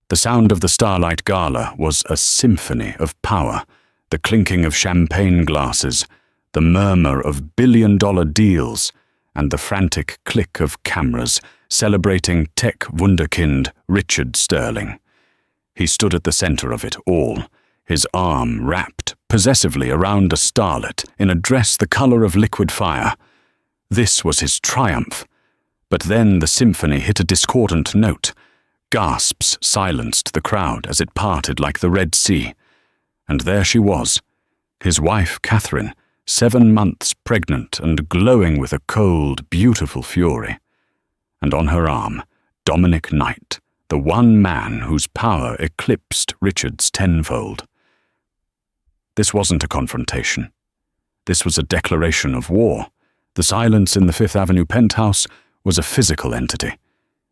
The sound of the Starlight Gala was a symphony of power, the clinking of champagne glasses, the murmur of billion-dollar deals, and the frantic click of cameras celebrating tech wunderkind Richard Sterling. He stood at the center of it all, his arm wrapped possessively around a starlet in a dress the color of liquid fire. This was his triumph. But then the symphony hit a discordant note. Gasps silenced the crowd as it parted like the Red Sea. And there she was, his wife Catherine, 7 months pregnant and glowing with a cold, beautiful fury. And on her arm, Dominic Knight, the one man whose power eclipsed Richard's tenfold. This wasn't a confrontation. This was a declaration of war. The silence in the Fifth Avenue penthouse was a physical entity.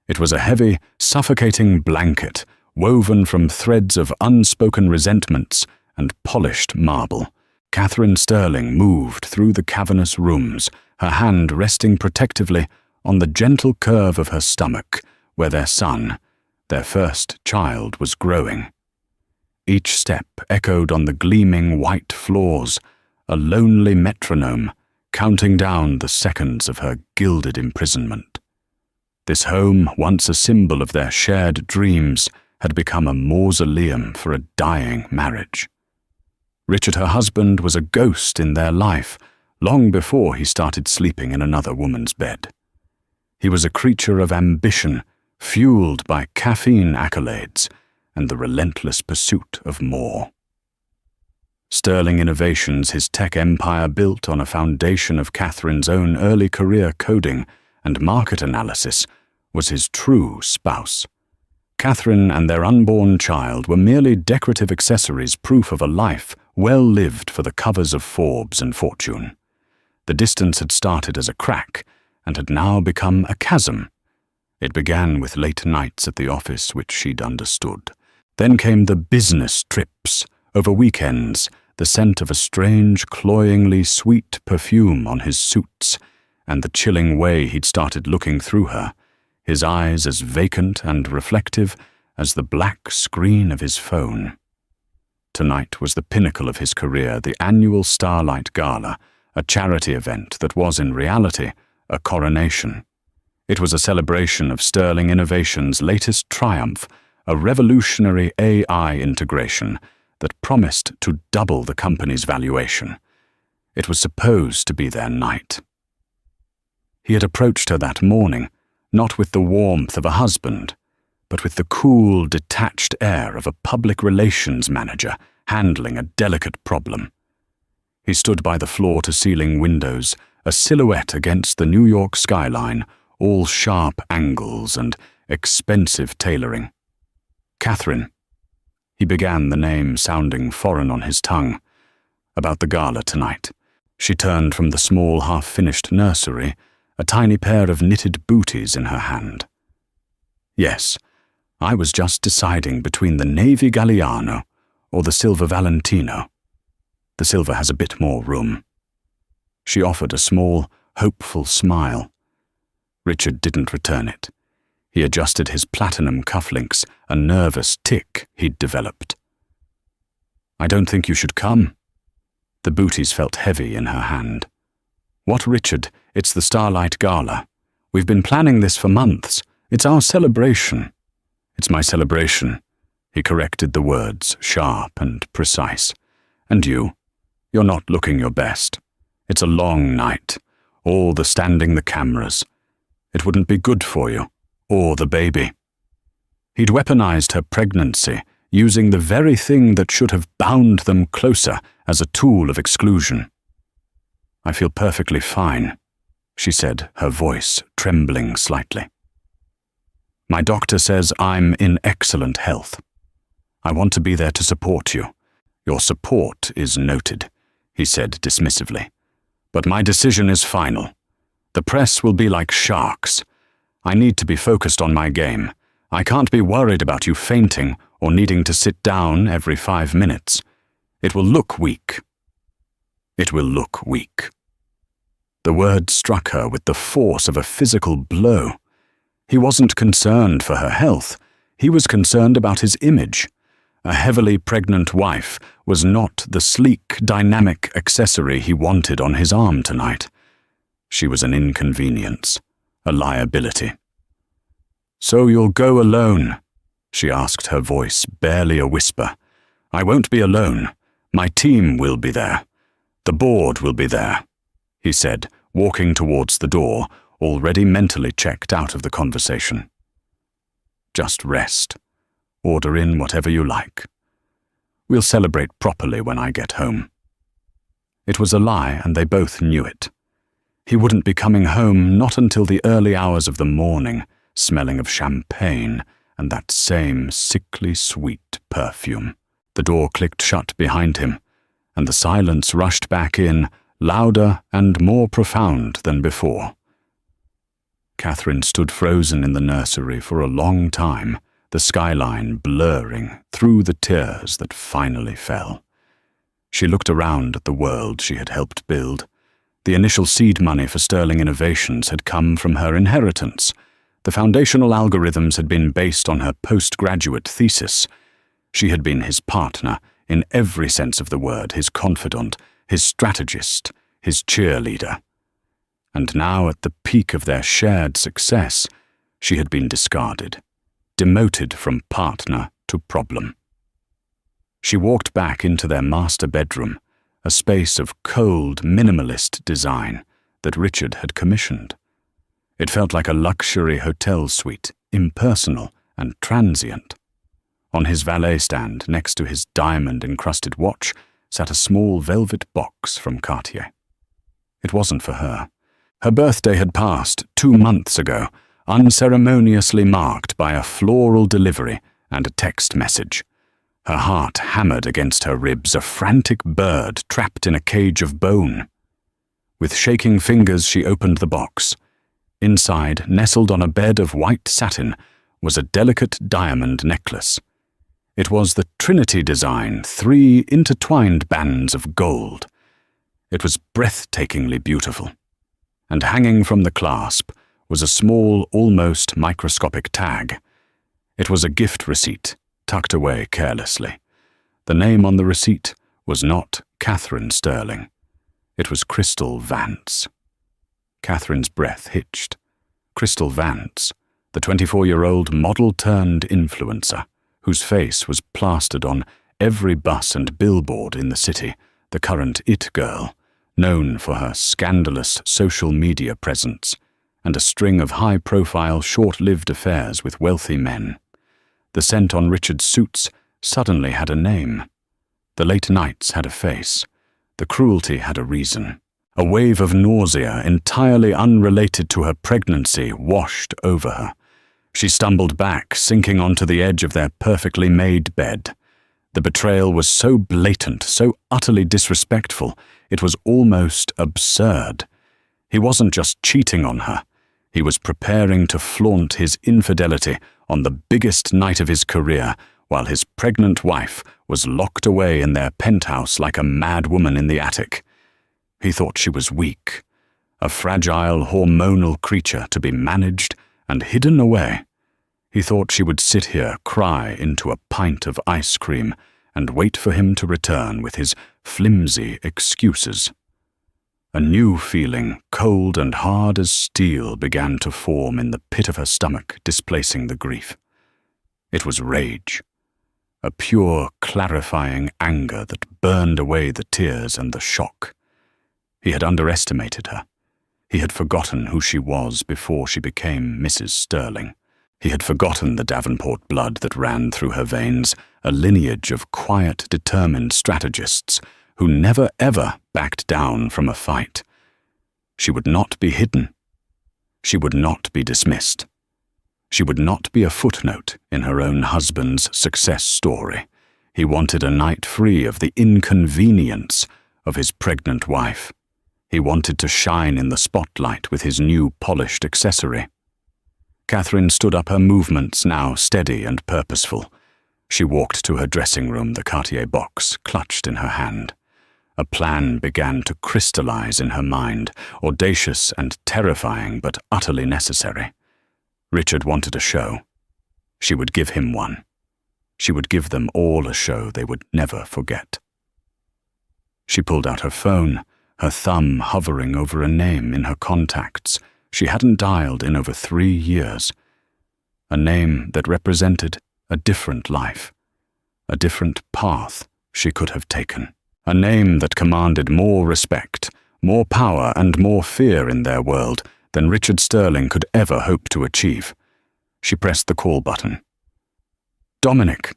It was a heavy, suffocating blanket woven from threads of unspoken resentments and polished marble. Catherine Sterling moved through the cavernous rooms, her hand resting protectively on the gentle curve of her stomach, where their son, their first child, was growing. Each step echoed on the gleaming white floors, a lonely metronome, counting down the seconds of her gilded imprisonment. This home, once a symbol of their shared dreams, had become a mausoleum for a dying marriage. Richard, her husband, was a ghost in their life, long before he started sleeping in another woman's bed. He was a creature of ambition, fueled by caffeine accolades and the relentless pursuit of more. Sterling Innovations, his tech empire built on a foundation of Catherine's own early career coding and market analysis, was his true spouse. Catherine and their unborn child were merely decorative accessories, proof of a life well lived for the covers of Forbes and Fortune. The distance had started as a crack and had now become a chasm. It began with late nights at the office, which she'd understood. Then came the business trips, over weekends, the scent of a strange, cloyingly sweet perfume on his suits, and the chilling way he'd started looking through her, his eyes as vacant and reflective as the black screen of his phone. Tonight was the pinnacle of his career, the annual Starlight Gala, a charity event that was in reality a coronation. It was a celebration of Sterling Innovations' latest triumph, a revolutionary AI integration that promised to double the company's valuation. It was supposed to be their night. He had approached her that morning, not with the warmth of a husband, but with the cool, detached air of a public relations manager handling a delicate problem. He stood by the floor-to-ceiling windows, a silhouette against the New York skyline, all sharp angles and expensive tailoring. Catherine. He began, the name sounding foreign on his tongue. About the gala tonight. She turned from the small, half-finished nursery, a tiny pair of knitted booties in her hand. Yes, I was just deciding between the Navy Galliano or the Silver Valentino. The silver has a bit more room. She offered a small, hopeful smile. Richard didn't return it. He adjusted his platinum cufflinks, a nervous tic he'd developed. I don't think you should come. The booties felt heavy in her hand. What, Richard? It's the Starlight Gala. We've been planning this for months. It's our celebration. It's my celebration. He corrected the words, sharp and precise. And you? You're not looking your best. It's a long night. All the standing the cameras. It wouldn't be good for you. Or the baby. He'd weaponized her pregnancy, using the very thing that should have bound them closer as a tool of exclusion. I feel perfectly fine, she said, her voice trembling slightly. My doctor says I'm in excellent health. I want to be there to support you. Your support is noted, he said dismissively. But my decision is final. The press will be like sharks. I need to be focused on my game. I can't be worried about you fainting or needing to sit down every 5 minutes. It will look weak. It will look weak. The word struck her with the force of a physical blow. He wasn't concerned for her health. He was concerned about his image. A heavily pregnant wife was not the sleek, dynamic accessory he wanted on his arm tonight. She was an inconvenience, a liability. "So you'll go alone?" she asked, her voice barely a whisper. "I won't be alone. My team will be there. The board will be there," he said, walking towards the door, already mentally checked out of the conversation. "Just rest. Order in whatever you like. We'll celebrate properly when I get home." It was a lie, and they both knew it. He wouldn't be coming home not until the early hours of the morning, smelling of champagne and that same sickly sweet perfume. The door clicked shut behind him, and the silence rushed back in, louder and more profound than before. Catherine stood frozen in the nursery for a long time, the skyline blurring through the tears that finally fell. She looked around at the world she had helped build. The initial seed money for Sterling Innovations had come from her inheritance. The foundational algorithms had been based on her postgraduate thesis. She had been his partner, in every sense of the word, his confidant, his strategist, his cheerleader. And now, at the peak of their shared success, she had been discarded, demoted from partner to problem. She walked back into their master bedroom, a space of cold, minimalist design that Richard had commissioned. It felt like a luxury hotel suite, impersonal and transient. On his valet stand, next to his diamond-encrusted watch, sat a small velvet box from Cartier. It wasn't for her. Her birthday had passed 2 months ago, unceremoniously marked by a floral delivery and a text message. Her heart hammered against her ribs, a frantic bird trapped in a cage of bone. With shaking fingers, she opened the box. Inside, nestled on a bed of white satin, was a delicate diamond necklace. It was the Trinity design, 3 intertwined bands of gold. It was breathtakingly beautiful. And hanging from the clasp was a small, almost microscopic tag. It was a gift receipt, tucked away carelessly. The name on the receipt was not Catherine Sterling. It was Crystal Vance. Catherine's breath hitched. Crystal Vance, the 24-year-old model-turned-influencer, whose face was plastered on every bus and billboard in the city, the current it girl, known for her scandalous social media presence and a string of high-profile, short-lived affairs with wealthy men. The scent on Richard's suits suddenly had a name. The late nights had a face. The cruelty had a reason. A wave of nausea, entirely unrelated to her pregnancy, washed over her. She stumbled back, sinking onto the edge of their perfectly made bed. The betrayal was so blatant, so utterly disrespectful, it was almost absurd. He wasn't just cheating on her. He was preparing to flaunt his infidelity on the biggest night of his career, while his pregnant wife was locked away in their penthouse like a mad woman in the attic. He thought she was weak, a fragile, hormonal creature to be managed and hidden away. He thought she would sit here, cry into a pint of ice cream, and wait for him to return with his flimsy excuses. A new feeling, cold and hard as steel, began to form in the pit of her stomach, displacing the grief. It was rage, a pure, clarifying anger that burned away the tears and the shock. He had underestimated her. He had forgotten who she was before she became Mrs. Sterling. He had forgotten the Davenport blood that ran through her veins, a lineage of quiet, determined strategists who never ever backed down from a fight. She would not be hidden. She would not be dismissed. She would not be a footnote in her own husband's success story. He wanted a night free of the inconvenience of his pregnant wife. He wanted to shine in the spotlight with his new polished accessory. Catherine stood up, her movements now steady and purposeful. She walked to her dressing room, the Cartier box clutched in her hand. A plan began to crystallize in her mind, audacious and terrifying, but utterly necessary. Richard wanted a show. She would give him one. She would give them all a show they would never forget. She pulled out her phone, her thumb hovering over a name in her contacts she hadn't dialed in over 3 years. A name that represented a different life, a different path she could have taken. A name that commanded more respect, more power, and more fear in their world than Richard Sterling could ever hope to achieve. She pressed the call button. "Dominic,"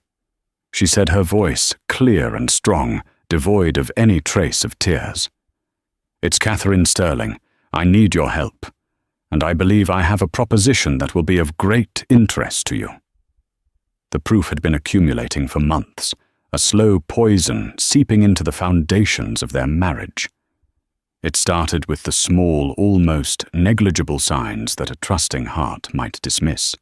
she said, her voice clear and strong, devoid of any trace of tears. "It's Catherine Sterling. I need your help, and I believe I have a proposition that will be of great interest to you." The proof had been accumulating for months, a slow poison seeping into the foundations of their marriage. It started with the small, almost negligible signs that a trusting heart might dismiss.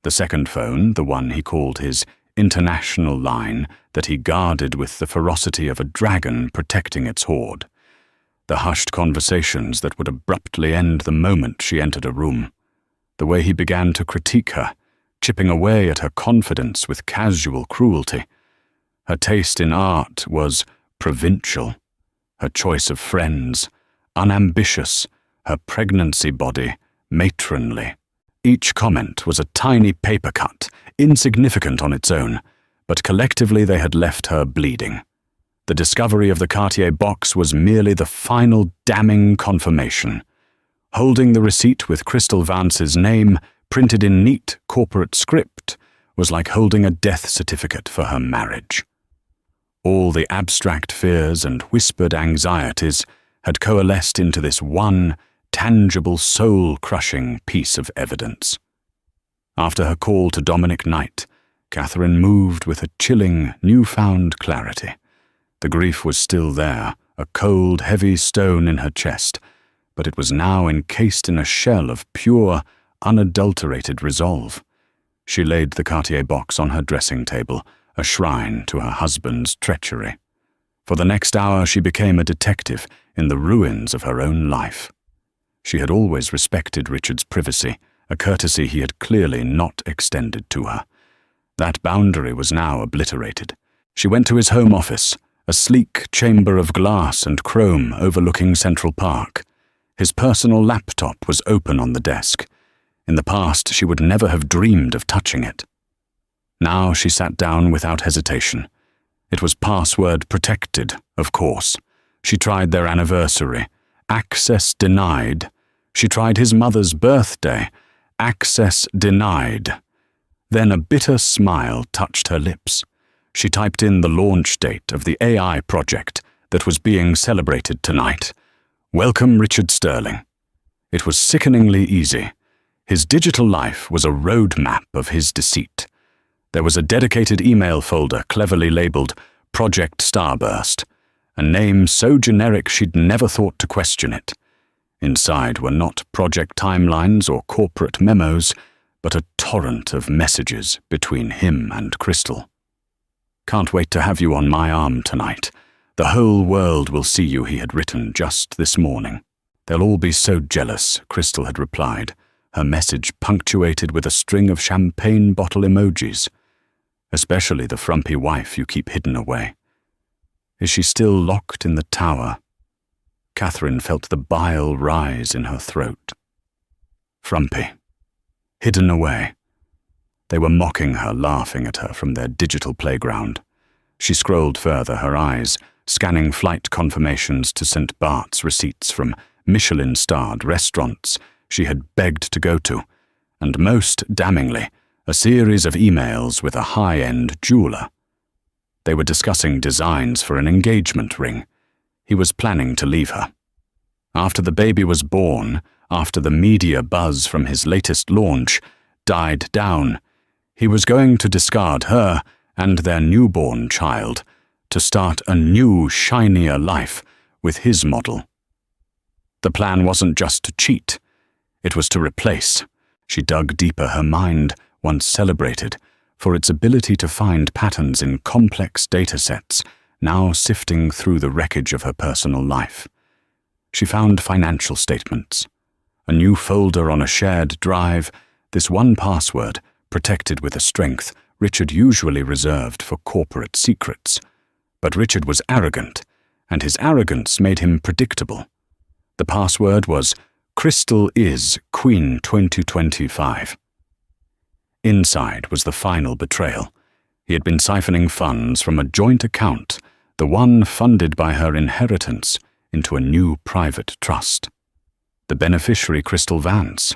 The second phone, the one he called his international line that he guarded with the ferocity of a dragon protecting its hoard. The hushed conversations that would abruptly end the moment she entered a room. The way he began to critique her, chipping away at her confidence with casual cruelty. Her taste in art was provincial. Her choice of friends, unambitious. Her pregnancy body, matronly. Each comment was a tiny paper cut, insignificant on its own, but collectively they had left her bleeding. The discovery of the Cartier box was merely the final damning confirmation. Holding the receipt with Crystal Vance's name printed in neat corporate script was like holding a death certificate for her marriage. All the abstract fears and whispered anxieties had coalesced into this one tangible, soul-crushing piece of evidence. After her call to Dominic Knight, Catherine moved with a chilling, newfound clarity. The grief was still there, a cold, heavy stone in her chest, but it was now encased in a shell of pure, unadulterated resolve. She laid the Cartier box on her dressing table, a shrine to her husband's treachery. For the next hour she became a detective in the ruins of her own life. She had always respected Richard's privacy, a courtesy he had clearly not extended to her. That boundary was now obliterated. She went to his home office, a sleek chamber of glass and chrome overlooking Central Park. His personal laptop was open on the desk. In the past, she would never have dreamed of touching it. Now she sat down without hesitation. It was password protected, of course. She tried their anniversary. Access denied. She tried his mother's birthday. Access denied. Then a bitter smile touched her lips. She typed in the launch date of the AI project that was being celebrated tonight. Welcome, Richard Sterling. It was sickeningly easy. His digital life was a roadmap of his deceit. There was a dedicated email folder cleverly labeled Project Starburst, a name so generic she'd never thought to question it. Inside were not project timelines or corporate memos, but a torrent of messages between him and Crystal. Can't wait to have you on my arm tonight. The whole world will see you, he had written just this morning. They'll all be so jealous, Crystal had replied, her message punctuated with a string of champagne bottle emojis. Especially the frumpy wife you keep hidden away. Is she still locked in the tower? Catherine felt the bile rise in her throat. Frumpy. Hidden away. They were mocking her, laughing at her from their digital playground. She scrolled further, her eyes scanning flight confirmations to St. Bart's receipts from Michelin-starred restaurants she had begged to go to, and most damningly, a series of emails with a high-end jeweler. They were discussing designs for an engagement ring. He was planning to leave her. After the baby was born, after the media buzz from his latest launch died down, he was going to discard her and their newborn child to start a new, shinier life with his model. The plan wasn't just to cheat. It was to replace. She dug deeper, her mind, once celebrated, for its ability to find patterns in complex data sets, now sifting through the wreckage of her personal life. She found financial statements. A new folder on a shared drive, this one password, protected with a strength Richard usually reserved for corporate secrets. But Richard was arrogant, and his arrogance made him predictable. The password was Crystal is Queen 2025. Inside was the final betrayal. He had been siphoning funds from a joint account, the one funded by her inheritance, into a new private trust. The beneficiary, Crystal Vance.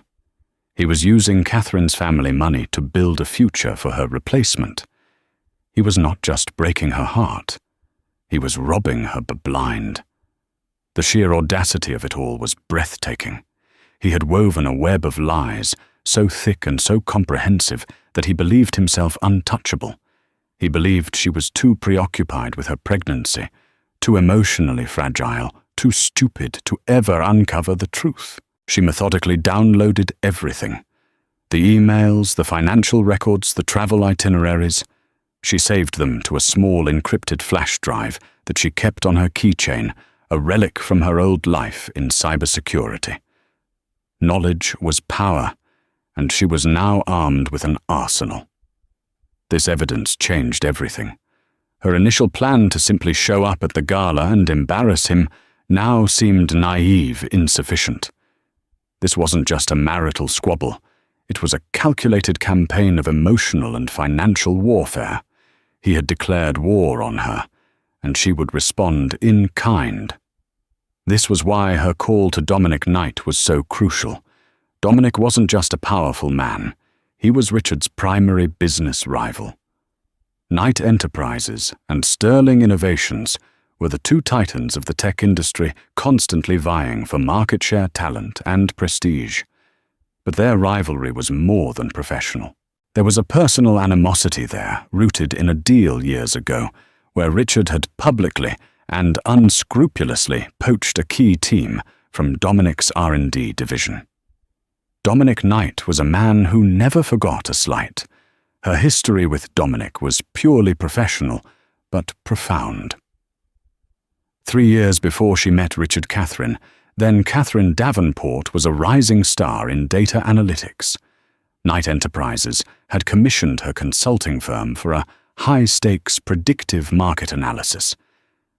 He was using Catherine's family money to build a future for her replacement. He was not just breaking her heart. He was robbing her blind. The sheer audacity of it all was breathtaking. He had woven a web of lies, so thick and so comprehensive that he believed himself untouchable. He believed she was too preoccupied with her pregnancy, too emotionally fragile, too stupid to ever uncover the truth. She methodically downloaded everything. The emails, the financial records, the travel itineraries. She saved them to a small encrypted flash drive that she kept on her keychain, a relic from her old life in cybersecurity. Knowledge was power, and she was now armed with an arsenal. This evidence changed everything. Her initial plan to simply show up at the gala and embarrass him now seemed naive, insufficient. This wasn't just a marital squabble. It was a calculated campaign of emotional and financial warfare. He had declared war on her, and she would respond in kind. This was why her call to Dominic Knight was so crucial. Dominic wasn't just a powerful man. He was Richard's primary business rival. Knight Enterprises and Sterling Innovations were the two titans of the tech industry, constantly vying for market share, talent, and prestige. But their rivalry was more than professional. There was a personal animosity there, rooted in a deal years ago, where Richard had publicly and unscrupulously poached a key team from Dominic's R&D division. Dominic Knight was a man who never forgot a slight. Her history with Dominic was purely professional, but profound. 3 years before she met Richard Catherine, then Catherine Davenport was a rising star in data analytics. Knight Enterprises had commissioned her consulting firm for a high-stakes predictive market analysis.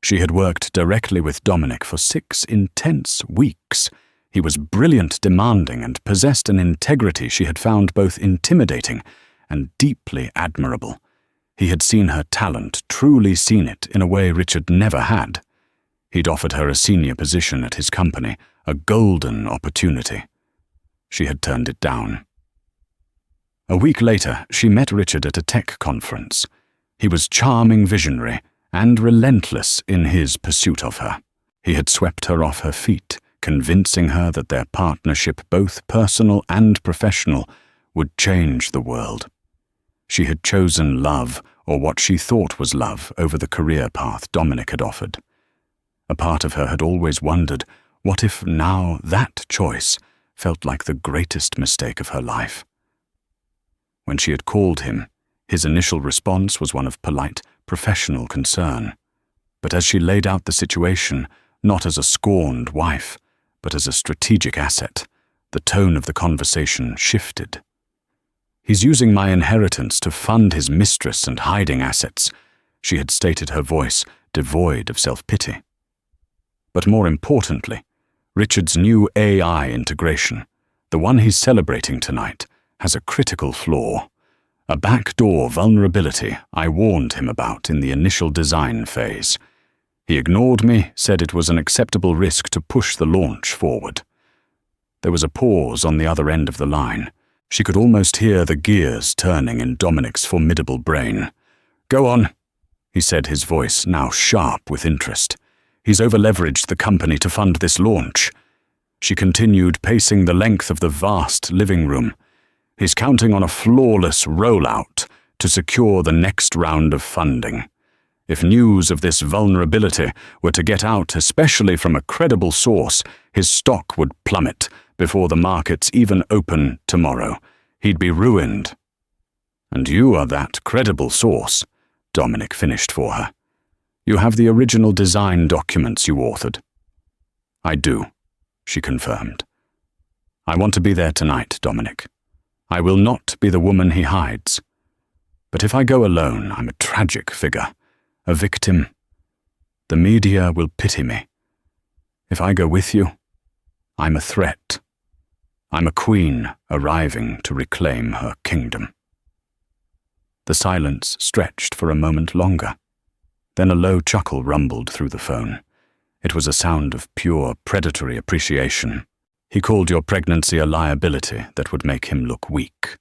She had worked directly with Dominic for 6 intense weeks. He was brilliant, demanding, and possessed an integrity she had found both intimidating and deeply admirable. He had seen her talent, truly seen it in a way Richard never had. He'd offered her a senior position at his company, a golden opportunity. She had turned it down. A week later, she met Richard at a tech conference. He was charming, visionary, and relentless in his pursuit of her. He had swept her off her feet, convincing her that their partnership, both personal and professional, would change the world. She had chosen love, or what she thought was love, over the career path Dominic had offered. A part of her had always wondered, what if now that choice felt like the greatest mistake of her life? When she had called him, his initial response was one of polite, professional concern. But as she laid out the situation, not as a scorned wife, but as a strategic asset, the tone of the conversation shifted. "He's using my inheritance to fund his mistress and hiding assets," she had stated, her voice devoid of self-pity. But more importantly, Richard's new AI integration, the one he's celebrating tonight, has a critical flaw. A backdoor vulnerability I warned him about in the initial design phase. He ignored me, said it was an acceptable risk to push the launch forward. There was a pause on the other end of the line. She could almost hear the gears turning in Dominic's formidable brain. "Go on," he said, his voice now sharp with interest. "He's over-leveraged the company to fund this launch." She continued, pacing the length of the vast living room. "He's counting on a flawless rollout to secure the next round of funding. If news of this vulnerability were to get out, especially from a credible source, his stock would plummet before the markets even open tomorrow. He'd be ruined." "And you are that credible source," Dominic finished for her. "You have the original design documents you authored." "I do," she confirmed. "I want to be there tonight, Dominic. I will not be the woman he hides. But if I go alone, I'm a tragic figure, a victim. The media will pity me. If I go with you, I'm a threat. I'm a queen arriving to reclaim her kingdom." The silence stretched for a moment longer. Then a low chuckle rumbled through the phone. It was a sound of pure predatory appreciation. "He called your pregnancy a liability that would make him look weak,"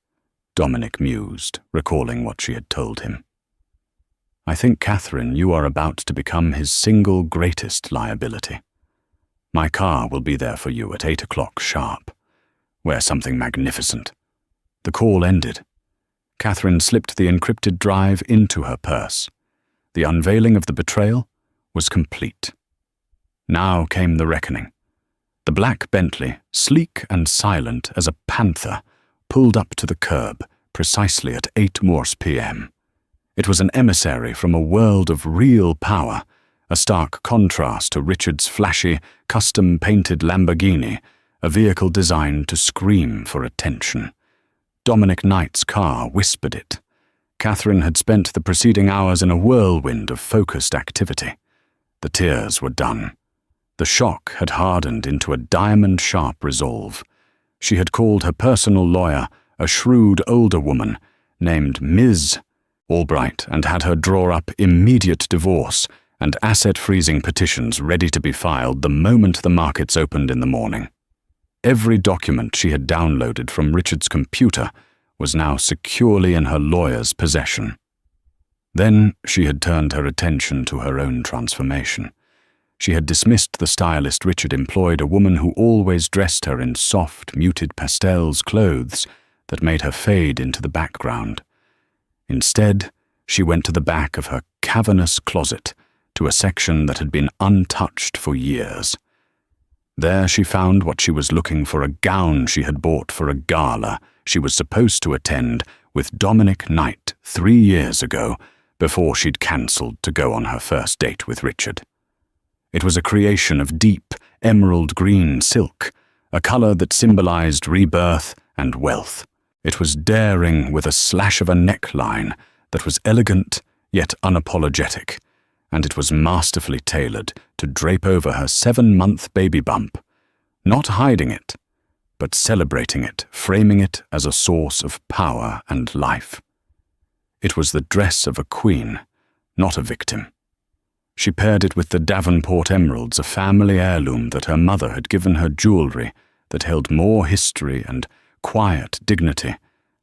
Dominic mused, recalling what she had told him. "I think, Catherine, you are about to become his single greatest liability. My car will be there for you at 8 o'clock sharp. Wear something magnificent." The call ended. Catherine slipped the encrypted drive into her purse. The unveiling of the betrayal was complete. Now came the reckoning. The black Bentley, sleek and silent as a panther, pulled up to the curb precisely at 8 Morse p.m. It was an emissary from a world of real power, a stark contrast to Richard's flashy, custom-painted Lamborghini, a vehicle designed to scream for attention. Dominic Knight's car whispered it. Catherine had spent the preceding hours in a whirlwind of focused activity. The tears were done. The shock had hardened into a diamond-sharp resolve. She had called her personal lawyer a shrewd older woman named Ms. Albright and had her draw up immediate divorce and asset-freezing petitions ready to be filed the moment the markets opened in the morning. Every document she had downloaded from Richard's computer was now securely in her lawyer's possession. Then she had turned her attention to her own transformation. She had dismissed the stylist Richard employed, a woman who always dressed her in soft, muted pastels clothes that made her fade into the background. Instead, she went to the back of her cavernous closet, to a section that had been untouched for years. There she found what she was looking for, a gown she had bought for a gala she was supposed to attend with Dominic Knight 3 years ago, before she'd cancelled to go on her first date with Richard. It was a creation of deep, emerald green silk, a colour that symbolized rebirth and wealth. It was daring with a slash of a neckline that was elegant yet unapologetic, and it was masterfully tailored to drape over her 7-month baby bump, not hiding it, but celebrating it, framing it as a source of power and life. It was the dress of a queen, not a victim. She paired it with the Davenport emeralds, a family heirloom that her mother had given her jewelry that held more history and quiet dignity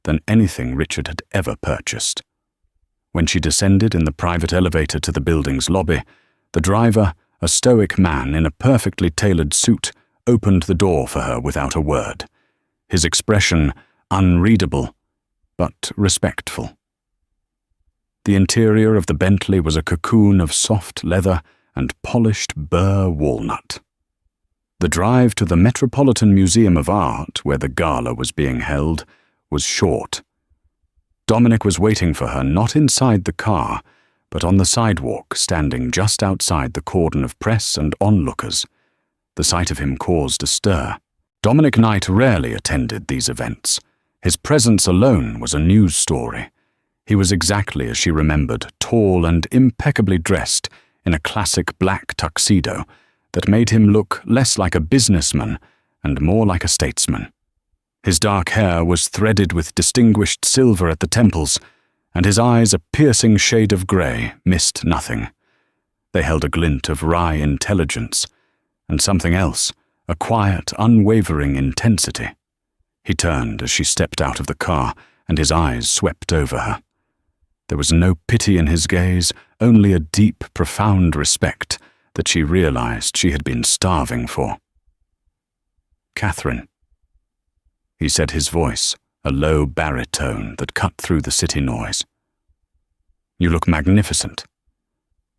than anything Richard had ever purchased. When she descended in the private elevator to the building's lobby, the driver, a stoic man in a perfectly tailored suit, opened the door for her without a word, his expression unreadable but respectful. The interior of the Bentley was a cocoon of soft leather and polished burr walnut. The drive to the Metropolitan Museum of Art, where the gala was being held, was short. Dominic was waiting for her not inside the car, but on the sidewalk, standing just outside the cordon of press and onlookers. The sight of him caused a stir. Dominic Knight rarely attended these events. His presence alone was a news story. He was exactly as she remembered, tall and impeccably dressed in a classic black tuxedo that made him look less like a businessman and more like a statesman. His dark hair was threaded with distinguished silver at the temples, and his eyes, a piercing shade of grey, missed nothing. They held a glint of wry intelligence, and something else, a quiet, unwavering intensity. He turned as she stepped out of the car, and his eyes swept over her. There was no pity in his gaze, only a deep, profound respect that she realized she had been starving for. "Catherine," he said, his voice a low baritone that cut through the city noise. "You look magnificent.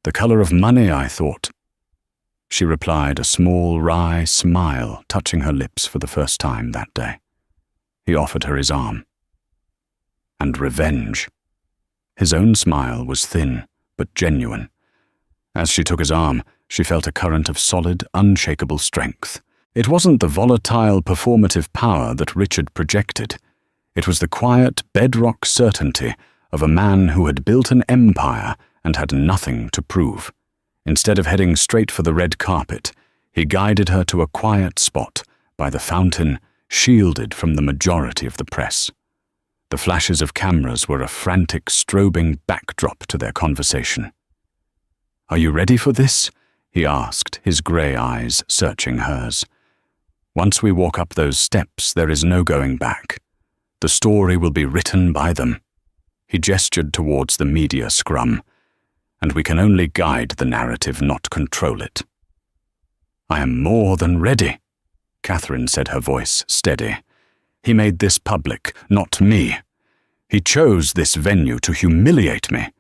The colour of money, I thought." She replied, a small, wry smile touching her lips for the first time that day. He offered her his arm. "And revenge." His own smile was thin, but genuine. As she took his arm, she felt a current of solid, unshakable strength. It wasn't the volatile, performative power that Richard projected. It was the quiet, bedrock certainty of a man who had built an empire and had nothing to prove. Instead of heading straight for the red carpet, he guided her to a quiet spot by the fountain, shielded from the majority of the press. The flashes of cameras were a frantic, strobing backdrop to their conversation. "Are you ready for this?" he asked, his grey eyes searching hers. "Once we walk up those steps, there is no going back. The story will be written by them." He gestured towards the media scrum. "And we can only guide the narrative, not control it." "I am more than ready," Catherine said, her voice steady. "He made this public, not me. He chose this venue to humiliate me.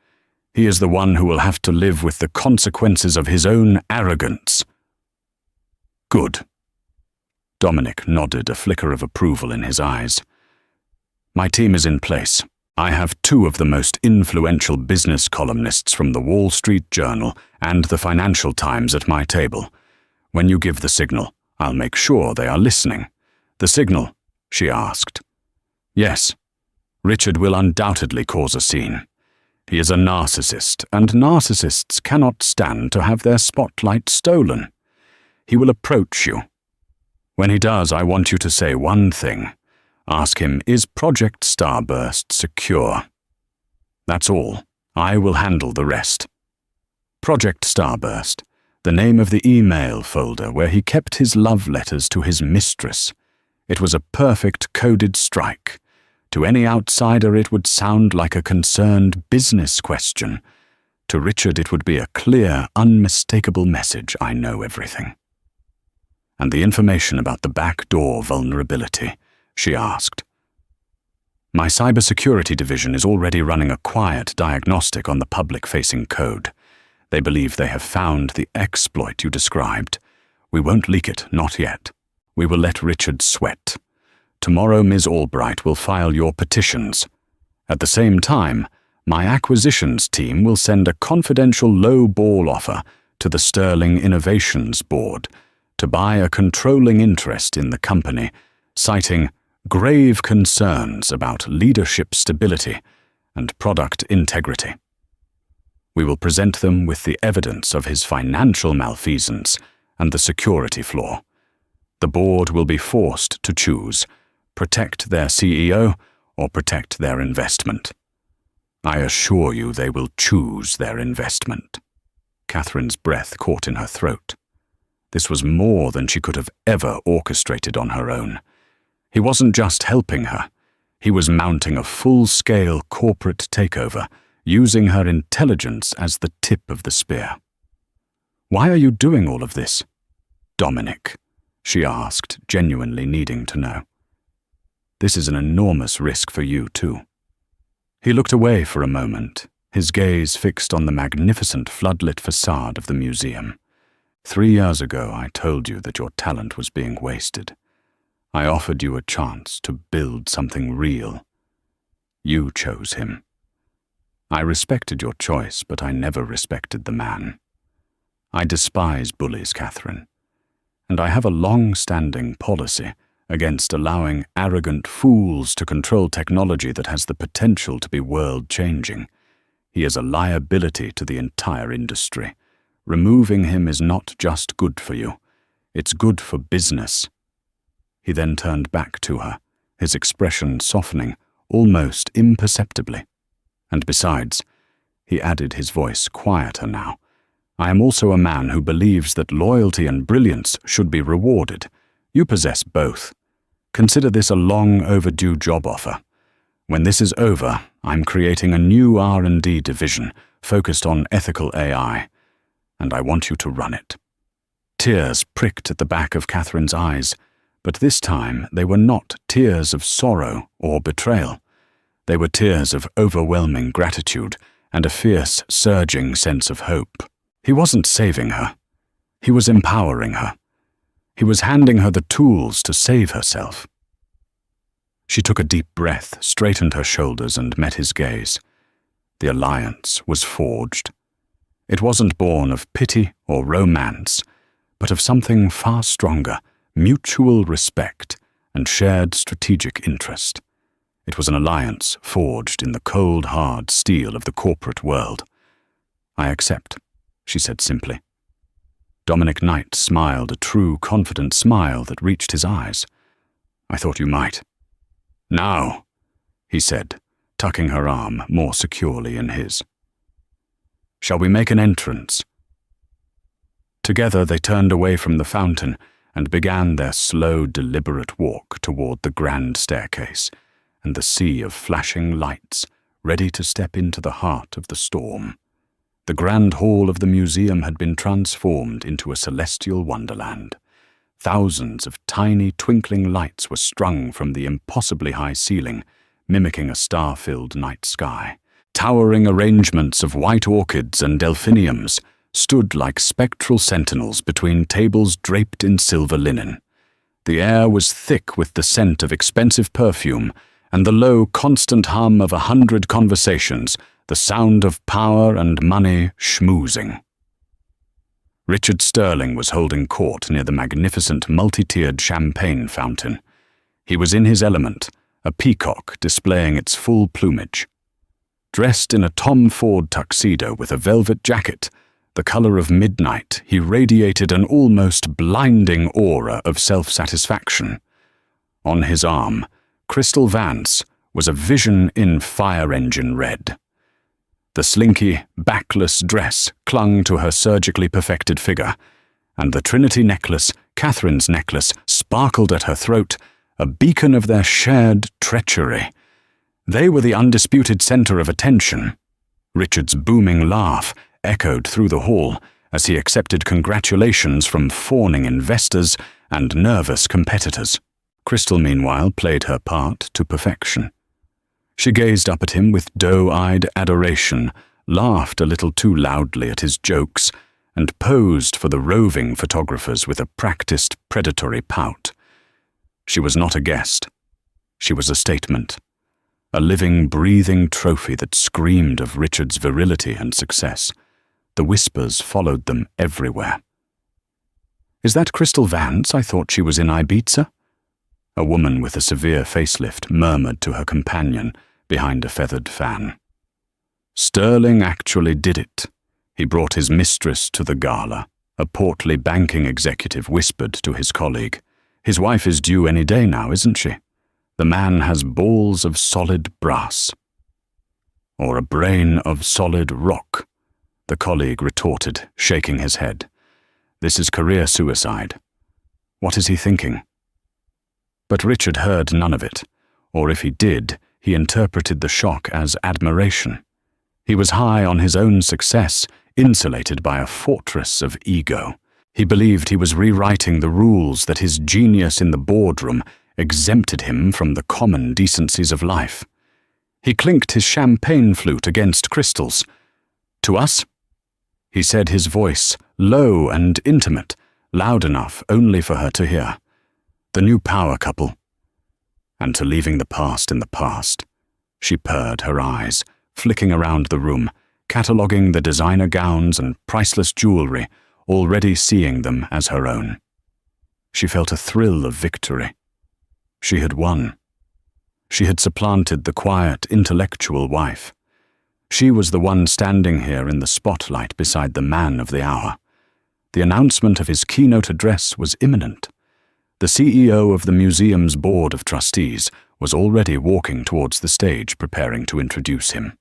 He is the one who will have to live with the consequences of his own arrogance." "Good." Dominic nodded, a flicker of approval in his eyes. "My team is in place. I have 2 of the most influential business columnists from the Wall Street Journal and the Financial Times at my table. When you give the signal, I'll make sure they are listening." "The signal?" she asked. "Yes. Richard will undoubtedly cause a scene. He is a narcissist, and narcissists cannot stand to have their spotlight stolen. He will approach you. When he does, I want you to say one thing. Ask him, is Project Starburst secure? That's all. I will handle the rest." Project Starburst, the name of the email folder where he kept his love letters to his mistress. It was a perfect coded strike. To any outsider it would sound like a concerned business question. To Richard it would be a clear, unmistakable message: I know everything. "And the information about the backdoor vulnerability?" she asked. "My cybersecurity division is already running a quiet diagnostic on the public-facing code. They believe they have found the exploit you described. We won't leak it, not yet. We will let Richard sweat. Tomorrow Ms. Albright will file your petitions. At the same time, my acquisitions team will send a confidential low-ball offer to the Sterling Innovations Board to buy a controlling interest in the company, citing grave concerns about leadership stability and product integrity. We will present them with the evidence of his financial malfeasance and the security flaw. The board will be forced to choose: protect their CEO or protect their investment. I assure you they will choose their investment." Catherine's breath caught in her throat. This was more than she could have ever orchestrated on her own. He wasn't just helping her. He was mounting a full-scale corporate takeover, using her intelligence as the tip of the spear. "Why are you doing all of this, Dominic?" she asked, genuinely needing to know. "This is an enormous risk for you, too." He looked away for a moment, his gaze fixed on the magnificent floodlit facade of the museum. 3 years ago, I told you that your talent was being wasted. I offered you a chance to build something real. You chose him. I respected your choice, but I never respected the man. I despise bullies, Catherine, and I have a long-standing policy against allowing arrogant fools to control technology that has the potential to be world-changing. He is a liability to the entire industry. Removing him is not just good for you, it's good for business. He then turned back to her, his expression softening almost imperceptibly. And besides, he added, his voice quieter now, I am also a man who believes that loyalty and brilliance should be rewarded. You possess both. Consider this a long overdue job offer. When this is over, I'm creating a new R&D division focused on ethical AI, and I want you to run it. Tears pricked at the back of Catherine's eyes, but this time they were not tears of sorrow or betrayal. They were tears of overwhelming gratitude and a fierce, surging sense of hope. He wasn't saving her. He was empowering her. He was handing her the tools to save herself. She took a deep breath, straightened her shoulders, and met his gaze. The alliance was forged. It wasn't born of pity or romance, but of something far stronger, mutual respect and shared strategic interest. It was an alliance forged in the cold, hard steel of the corporate world. "I accept," she said simply. Dominic Knight smiled a true, confident smile that reached his eyes. "I thought you might." "Now," he said, tucking her arm more securely in his. "Shall we make an entrance?" Together they turned away from the fountain and began their slow, deliberate walk toward the grand staircase and the sea of flashing lights, ready to step into the heart of the storm. The grand hall of the museum had been transformed into a celestial wonderland. Thousands of tiny, twinkling lights were strung from the impossibly high ceiling, mimicking a star-filled night sky. Towering arrangements of white orchids and delphiniums stood like spectral sentinels between tables draped in silver linen. The air was thick with the scent of expensive perfume and the low, constant hum of 100 conversations, the sound of power and money schmoozing. Richard Sterling was holding court near the magnificent multi-tiered champagne fountain. He was in his element, a peacock displaying its full plumage. Dressed in a Tom Ford tuxedo with a velvet jacket, the color of midnight, he radiated an almost blinding aura of self-satisfaction. On his arm, Crystal Vance was a vision in fire engine red. The slinky, backless dress clung to her surgically perfected figure, and the Trinity necklace, Catherine's necklace, sparkled at her throat, a beacon of their shared treachery. They were the undisputed center of attention. Richard's booming laugh echoed through the hall as he accepted congratulations from fawning investors and nervous competitors. Crystal, meanwhile, played her part to perfection. She gazed up at him with doe-eyed adoration, laughed a little too loudly at his jokes, and posed for the roving photographers with a practiced predatory pout. She was not a guest. She was a statement, a living, breathing trophy that screamed of Richard's virility and success. The whispers followed them everywhere. "Is that Crystal Vance? I thought she was in Ibiza?" A woman with a severe facelift murmured to her companion behind a feathered fan. "Sterling actually did it. He brought his mistress to the gala," a portly banking executive whispered to his colleague. "His wife is due any day now, isn't she? The man has balls of solid brass." "Or a brain of solid rock," the colleague retorted, shaking his head. "This is career suicide. What is he thinking?" But Richard heard none of it, or if he did, he interpreted the shock as admiration. He was high on his own success, insulated by a fortress of ego. He believed he was rewriting the rules that his genius in the boardroom exempted him from the common decencies of life. He clinked his champagne flute against Crystal's. "To us?" he said, his voice low and intimate, loud enough only for her to hear. "The new power couple." "And to leaving the past in the past," she purred, her eyes flicking around the room, cataloguing the designer gowns and priceless jewelry, already seeing them as her own. She felt a thrill of victory. She had won. She had supplanted the quiet, intellectual wife. She was the one standing here in the spotlight beside the man of the hour. The announcement of his keynote address was imminent. The CEO of the museum's board of trustees was already walking towards the stage, preparing to introduce him.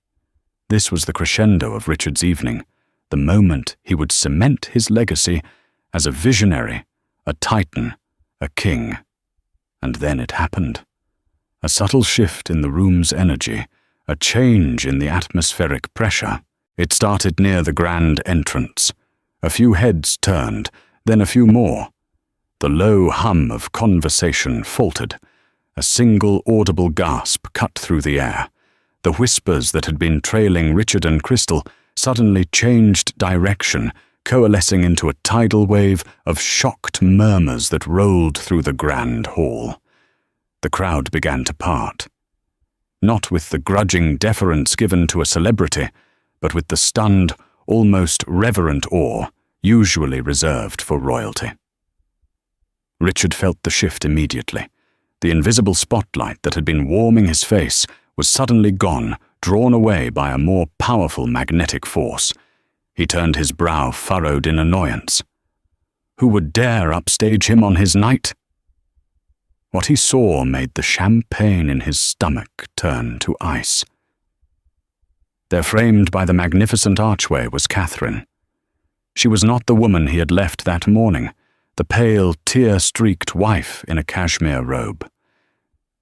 This was the crescendo of Richard's evening, the moment he would cement his legacy as a visionary, a titan, a king. And then it happened. A subtle shift in the room's energy, a change in the atmospheric pressure. It started near the grand entrance. A few heads turned, then a few more. The low hum of conversation faltered. A single audible gasp cut through the air. The whispers that had been trailing Richard and Crystal suddenly changed direction, coalescing into a tidal wave of shocked murmurs that rolled through the grand hall. The crowd began to part. Not with the grudging deference given to a celebrity, but with the stunned, almost reverent awe usually reserved for royalty. Richard felt the shift immediately. The invisible spotlight that had been warming his face was suddenly gone, drawn away by a more powerful magnetic force. He turned his brow furrowed in annoyance. Who would dare upstage him on his night? What he saw made the champagne in his stomach turn to ice. There, framed by the magnificent archway, was Catherine. She was not the woman he had left that morning, the pale, tear-streaked wife in a cashmere robe.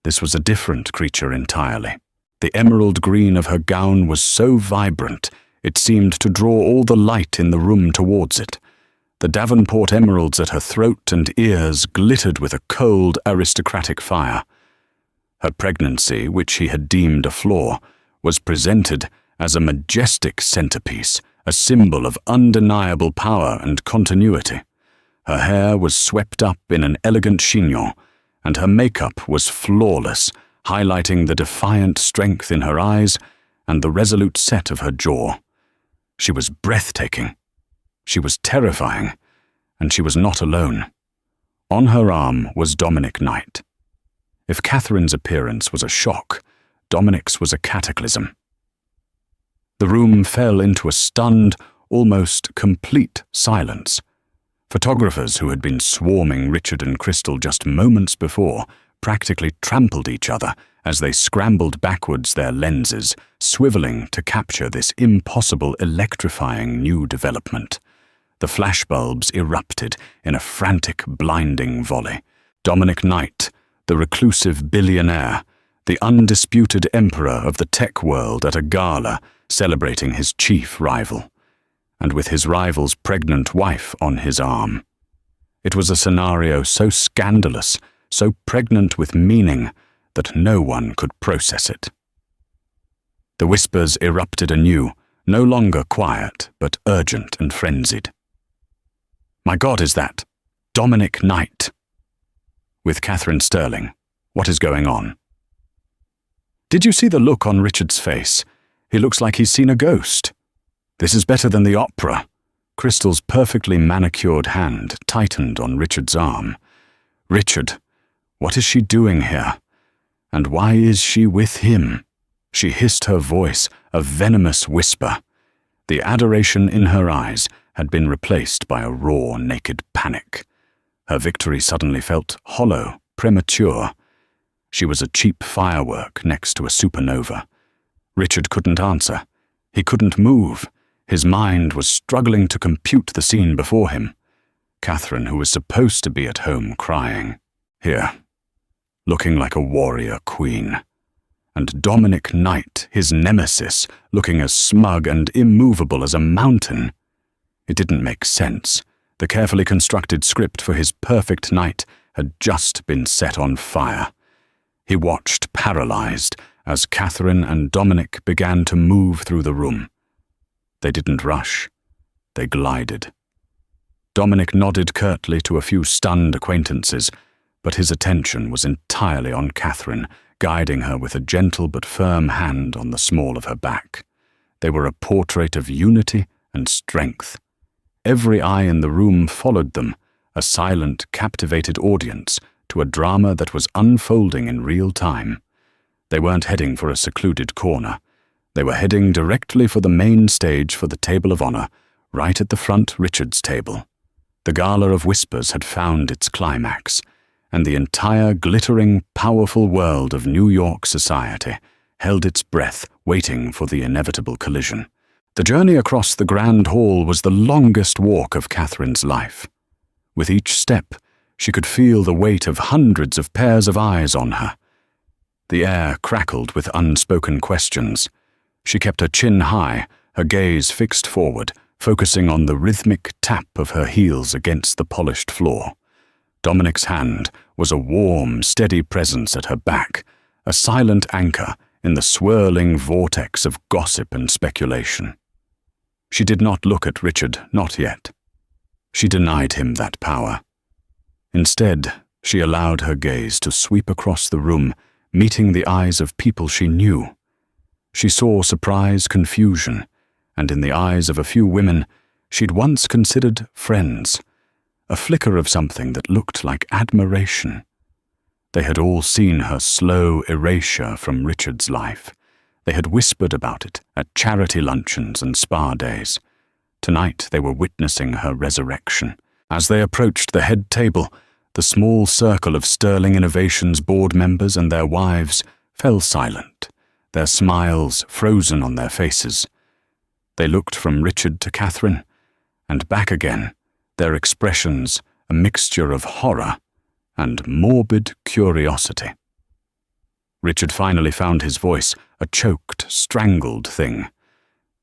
This was a different creature entirely. The emerald green of her gown was so vibrant, it seemed to draw all the light in the room towards it. The Davenport emeralds at her throat and ears glittered with a cold, aristocratic fire. Her pregnancy, which he had deemed a flaw, was presented as a majestic centerpiece, a symbol of undeniable power and continuity. Her hair was swept up in an elegant chignon, and her makeup was flawless, highlighting the defiant strength in her eyes and the resolute set of her jaw. She was breathtaking. She was terrifying, and she was not alone. On her arm was Dominic Knight. If Catherine's appearance was a shock, Dominic's was a cataclysm. The room fell into a stunned, almost complete silence. Photographers who had been swarming Richard and Crystal just moments before practically trampled each other as they scrambled backwards, their lenses swiveling to capture this impossible, electrifying new development. The flashbulbs erupted in a frantic, blinding volley. Dominic Knight, the reclusive billionaire, the undisputed emperor of the tech world at a gala celebrating his chief rival, and with his rival's pregnant wife on his arm. It was a scenario so scandalous, so pregnant with meaning, that no one could process it. The whispers erupted anew, no longer quiet, but urgent and frenzied. My God, is that Dominic Knight? With Catherine Sterling, what is going on? Did you see the look on Richard's face? He looks like he's seen a ghost. This is better than the opera. Crystal's perfectly manicured hand tightened on Richard's arm. Richard, what is she doing here? And why is she with him? She hissed, her voice a venomous whisper. The adoration in her eyes had been replaced by a raw, naked panic. Her victory suddenly felt hollow, premature. She was a cheap firework next to a supernova. Richard couldn't answer. He couldn't move. His mind was struggling to compute the scene before him. Catherine, who was supposed to be at home crying, here, looking like a warrior queen. And Dominic Knight, his nemesis, looking as smug and immovable as a mountain. It didn't make sense. The carefully constructed script for his perfect night had just been set on fire. He watched, paralyzed, as Catherine and Dominic began to move through the room. They didn't rush. They glided. Dominic nodded curtly to a few stunned acquaintances, but his attention was entirely on Catherine, guiding her with a gentle but firm hand on the small of her back. They were a portrait of unity and strength. Every eye in the room followed them, a silent, captivated audience to a drama that was unfolding in real time. They weren't heading for a secluded corner. They were heading directly for the main stage, for the table of honor, right at the front, Richard's table. The Gala of Whispers had found its climax, and the entire glittering, powerful world of New York society held its breath, waiting for the inevitable collision. The journey across the Grand Hall was the longest walk of Catherine's life. With each step, she could feel the weight of hundreds of pairs of eyes on her. The air crackled with unspoken questions. She kept her chin high, her gaze fixed forward, focusing on the rhythmic tap of her heels against the polished floor. Dominic's hand was a warm, steady presence at her back, a silent anchor in the swirling vortex of gossip and speculation. She did not look at Richard, not yet. She denied him that power. Instead, she allowed her gaze to sweep across the room, meeting the eyes of people she knew. She saw surprise, confusion, and in the eyes of a few women she'd once considered friends, a flicker of something that looked like admiration. They had all seen her slow erasure from Richard's life. They had whispered about it at charity luncheons and spa days. Tonight they were witnessing her resurrection. As they approached the head table, the small circle of Sterling Innovations board members and their wives fell silent, their smiles frozen on their faces. They looked from Richard to Catherine, and back again, their expressions a mixture of horror and morbid curiosity. Richard finally found his voice, a choked, strangled thing.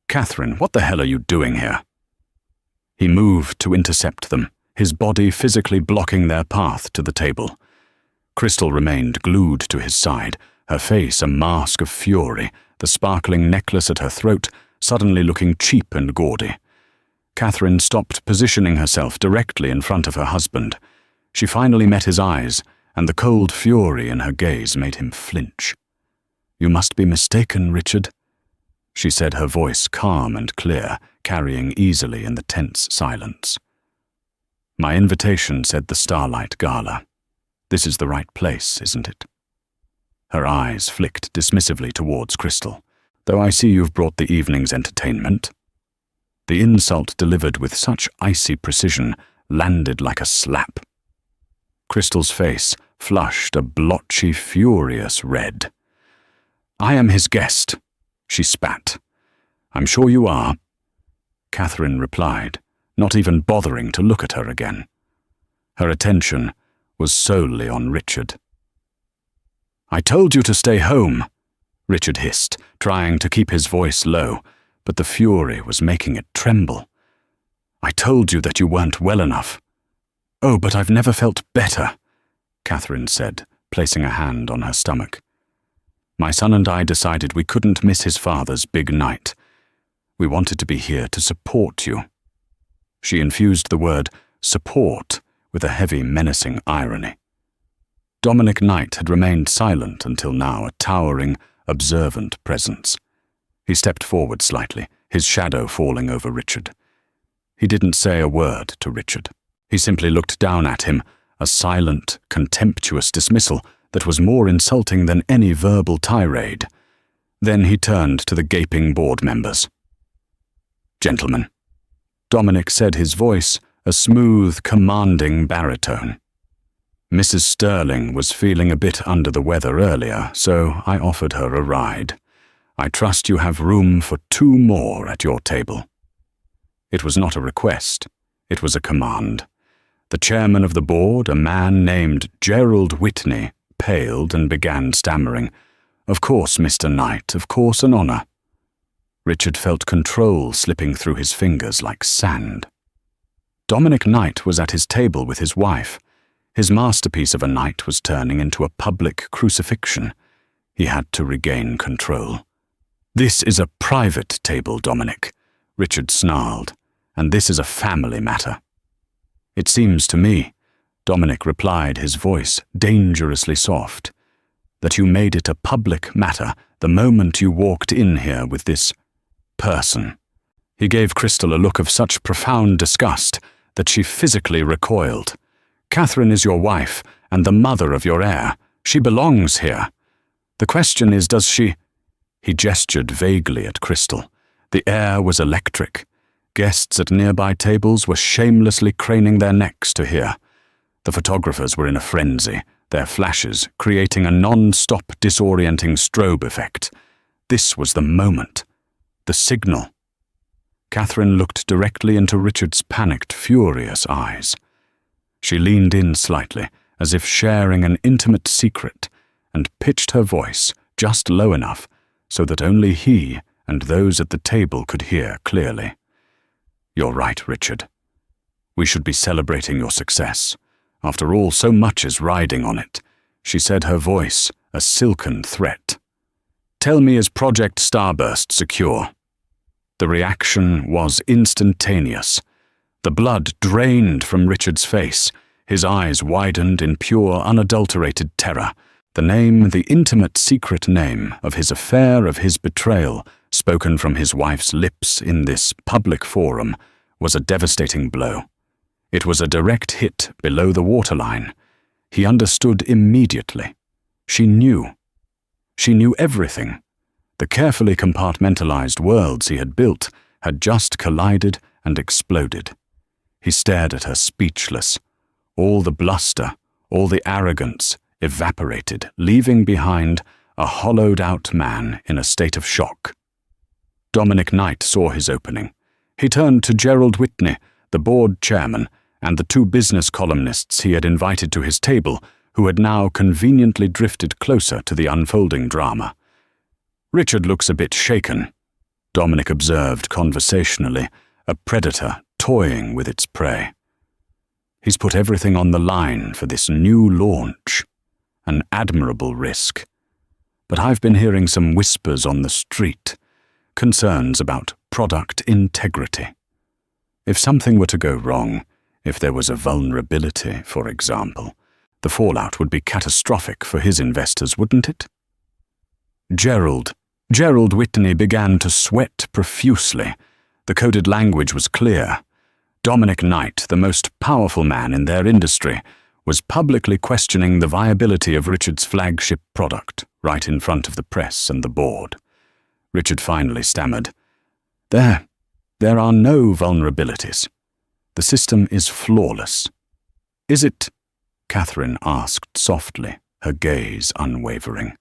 "Catherine, what the hell are you doing here?" He moved to intercept them, his body physically blocking their path to the table. Crystal remained glued to his side, her face a mask of fury, the sparkling necklace at her throat suddenly looking cheap and gaudy. Catherine stopped positioning herself directly in front of her husband. She finally met his eyes, and the cold fury in her gaze made him flinch. "You must be mistaken, Richard," she said, her voice calm and clear, carrying easily in the tense silence. "My invitation said the Starlight Gala. This is the right place, isn't it?" Her eyes flicked dismissively towards Crystal. "Though I see you've brought the evening's entertainment." The insult delivered with such icy precision landed like a slap. Crystal's face flushed a blotchy, furious red. "I am his guest," she spat. "I'm sure you are," Catherine replied, not even bothering to look at her again. Her attention was solely on Richard. "I told you to stay home," Richard hissed, trying to keep his voice low, but the fury was making it tremble. "I told you that you weren't well enough." "Oh, but I've never felt better," Catherine said, placing a hand on her stomach. "My son and I decided we couldn't miss his father's big night. We wanted to be here to support you." She infused the word support with a heavy, menacing irony. Dominic Knight had remained silent until now, a towering, observant presence. He stepped forward slightly, his shadow falling over Richard. He didn't say a word to Richard. He simply looked down at him, a silent, contemptuous dismissal that was more insulting than any verbal tirade. Then he turned to the gaping board members. "Gentlemen," Dominic said, his voice a smooth, commanding baritone. "Mrs. Sterling was feeling a bit under the weather earlier, so I offered her a ride. I trust you have room for 2 more at your table." It was not a request, it was a command. The chairman of the board, a man named Gerald Whitney, paled and began stammering. "Of course, Mr. Knight, of course, an honor." Richard felt control slipping through his fingers like sand. Dominic Knight was at his table with his wife. His masterpiece of a night was turning into a public crucifixion. He had to regain control. "This is a private table, Dominic," Richard snarled, "and this is a family matter." "It seems to me," Dominic replied, his voice dangerously soft, "that you made it a public matter the moment you walked in here with this person." He gave Crystal a look of such profound disgust that she physically recoiled. "Catherine is your wife and the mother of your heir. She belongs here. The question is, does she—" He gestured vaguely at Crystal. The air was electric. Guests at nearby tables were shamelessly craning their necks to hear. The photographers were in a frenzy, their flashes creating a non-stop disorienting strobe effect. This was the moment. The signal. Catherine looked directly into Richard's panicked, furious eyes. She leaned in slightly, as if sharing an intimate secret, and pitched her voice just low enough so that only he and those at the table could hear clearly. "You're right, Richard. We should be celebrating your success. After all, so much is riding on it," she said, her voice a silken threat. "Tell me, is Project Starburst secure?" The reaction was instantaneous. The blood drained from Richard's face. His eyes widened in pure, unadulterated terror. The name, the intimate secret name of his affair, of his betrayal, spoken from his wife's lips in this public forum, was a devastating blow. It was a direct hit below the waterline. He understood immediately. She knew. She knew everything. The carefully compartmentalized worlds he had built had just collided and exploded. He stared at her speechless. All the bluster, all the arrogance evaporated, leaving behind a hollowed-out man in a state of shock. Dominic Knight saw his opening. He turned to Gerald Whitney, the board chairman, and the two business columnists he had invited to his table, who had now conveniently drifted closer to the unfolding drama. "Richard looks a bit shaken," Dominic observed conversationally, a predator toying with its prey. "He's put everything on the line for this new launch. An admirable risk. But I've been hearing some whispers on the street, concerns about product integrity. If something were to go wrong, if there was a vulnerability, for example, the fallout would be catastrophic for his investors, wouldn't it?" Gerald Whitney began to sweat profusely. The coded language was clear. Dominic Knight, the most powerful man in their industry, was publicly questioning the viability of Richard's flagship product, right in front of the press and the board. Richard finally stammered, There are no vulnerabilities. The system is flawless." "Is it?" Catherine asked softly, her gaze unwavering.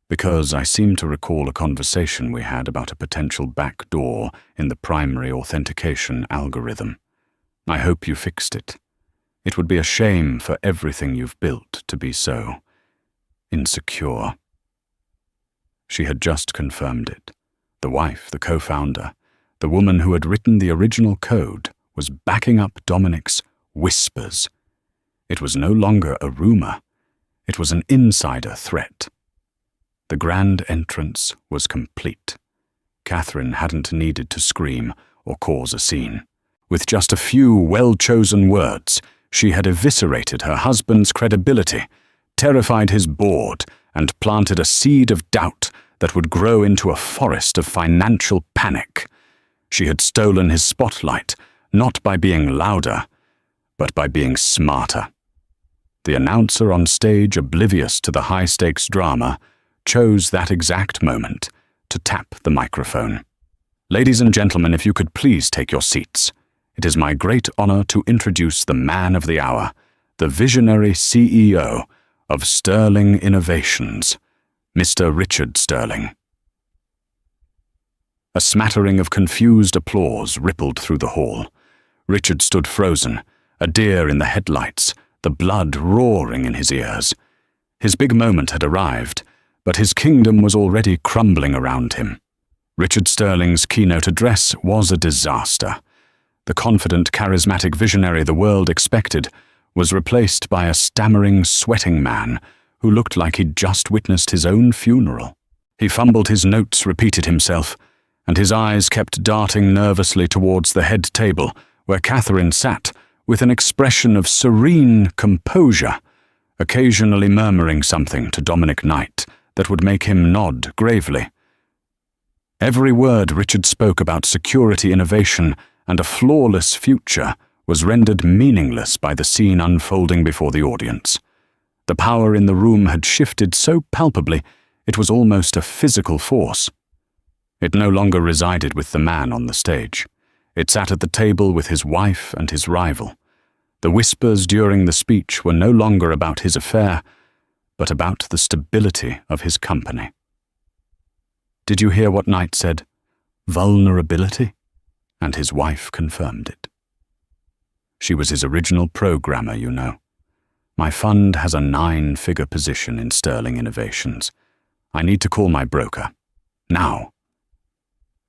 "Because I seem to recall a conversation we had about a potential backdoor in the primary authentication algorithm. I hope you fixed it. It would be a shame for everything you've built to be so insecure." She had just confirmed it. The wife, the co-founder, the woman who had written the original code, was backing up Dominic's whispers. It was no longer a rumor. It was an insider threat. The grand entrance was complete. Catherine hadn't needed to scream or cause a scene. With just a few well-chosen words, she had eviscerated her husband's credibility, terrified his board, and planted a seed of doubt that would grow into a forest of financial panic. She had stolen his spotlight, not by being louder, but by being smarter. The announcer on stage, oblivious to the high-stakes drama, chose that exact moment to tap the microphone. "Ladies and gentlemen, if you could please take your seats. It is my great honor to introduce the man of the hour, the visionary CEO of Sterling Innovations, Mr. Richard Sterling." A smattering of confused applause rippled through the hall. Richard stood frozen, a deer in the headlights, the blood roaring in his ears. His big moment had arrived, but his kingdom was already crumbling around him. Richard Sterling's keynote address was a disaster. The confident, charismatic visionary the world expected was replaced by a stammering, sweating man who looked like he'd just witnessed his own funeral. He fumbled his notes, repeated himself, and his eyes kept darting nervously towards the head table, where Catherine sat with an expression of serene composure, occasionally murmuring something to Dominic Knight that would make him nod gravely. Every word Richard spoke about security innovation and a flawless future was rendered meaningless by the scene unfolding before the audience. The power in the room had shifted so palpably it was almost a physical force. It no longer resided with the man on the stage. It sat at the table with his wife and his rival. The whispers during the speech were no longer about his affair, but about the stability of his company. "Did you hear what Knight said? Vulnerability?" And his wife confirmed it. "She was his original programmer, you know. My fund has a 9-figure position in Sterling Innovations. I need to call my broker. Now."